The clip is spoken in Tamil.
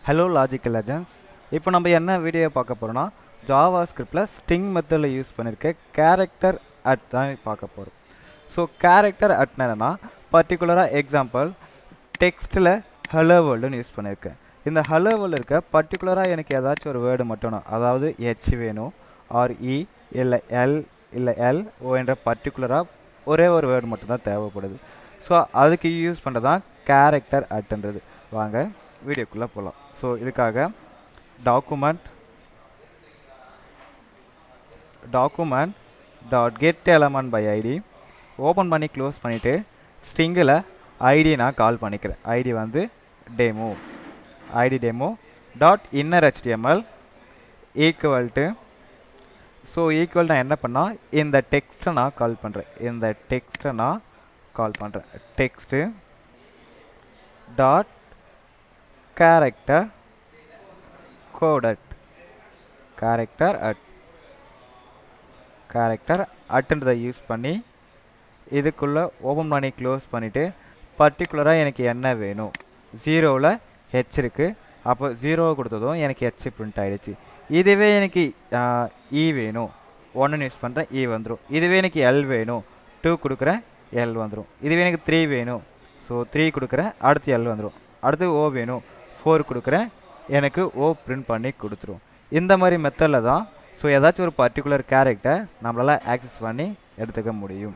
Hello logical legends. இப்போ நம்ம என்ன வீடியோ பார்க்க போகிறோம்னா ஜாவா ஸ்கிரிப்டில் ஸ்ட்ரிங் மெத்தடில் யூஸ் பண்ணியிருக்க கேரக்டர் அட் தான் பார்க்க போகிறோம். ஸோ கேரக்டர் அட்னா என்னன்னா பர்டிகுலராக எக்ஸாம்பிள் டெக்ஸ்ட்டில் ஹலோ வேர்ல்டுன்னு யூஸ் பண்ணியிருக்கேன். இந்த ஹலோ வேர்ல்டு இருக்க பர்டிகுலராக எனக்கு ஏதாச்சும் ஒரு வேர்டு மட்டும் அதாவது ஹெச் வேணும் ஆர் இ இல்லை எல் இல்லை எல் ஓ என்ற பர்டிகுலராக ஒரே ஒரு வேர்டு மட்டும்தான் தேவைப்படுது. ஸோ அதுக்கு யூஸ் பண்ணுறது தான் கேரக்டர் அட்ன்றது. வாங்க வீடியோக்குள்ளே போகலாம். ஸோ இதுக்காக document dot get element by ID open பண்ணி க்ளோஸ் பண்ணிவிட்டு ஸ்ட்ரிங்கில் ஐடி நான் கால் பண்ணிக்கிறேன். ஐடி வந்து demo dot inner HTML equal to நான் என்ன பண்ணால் இந்த டெக்ஸ்ட்டை நான் கால் பண்ணுறேன். டெக்ஸ்ட்டு டாட் கேரக்டர் அட்ன்றதை யூஸ் பண்ணி இதுக்குள்ளே ஓப்பன் பண்ணி க்ளோஸ் பண்ணிவிட்டு பர்டிகுலராக எனக்கு என்ன வேணும். 0ல் ஹெச் இருக்குது, அப்போ 0 கொடுத்ததும் எனக்கு ஹெச் பிரிண்ட் ஆகிடுச்சு. இதுவே எனக்கு இ வேணும் 1 யூஸ் பண்ணுறேன், இ வந்துடும். இதுவே எனக்கு எல் வேணும் 2 கொடுக்குறேன், எல் வந்துடும். இதுவே எனக்கு 3 வேணும், ஸோ 3 கொடுக்குறேன், அடுத்து எல் வந்துடும். அடுத்து ஓ வேணும் 4 கொடுக்குறேன், எனக்கு ஓ பிரிண்ட் பண்ணி கொடுத்துரும். இந்த மாதிரி மெத்தடில் தான் ஸோ ஏதாச்சும் ஒரு பர்டிகுலர் கேரக்டர் நம்மளால் ஆக்சஸ் பண்ணி எடுத்துக்க முடியும்.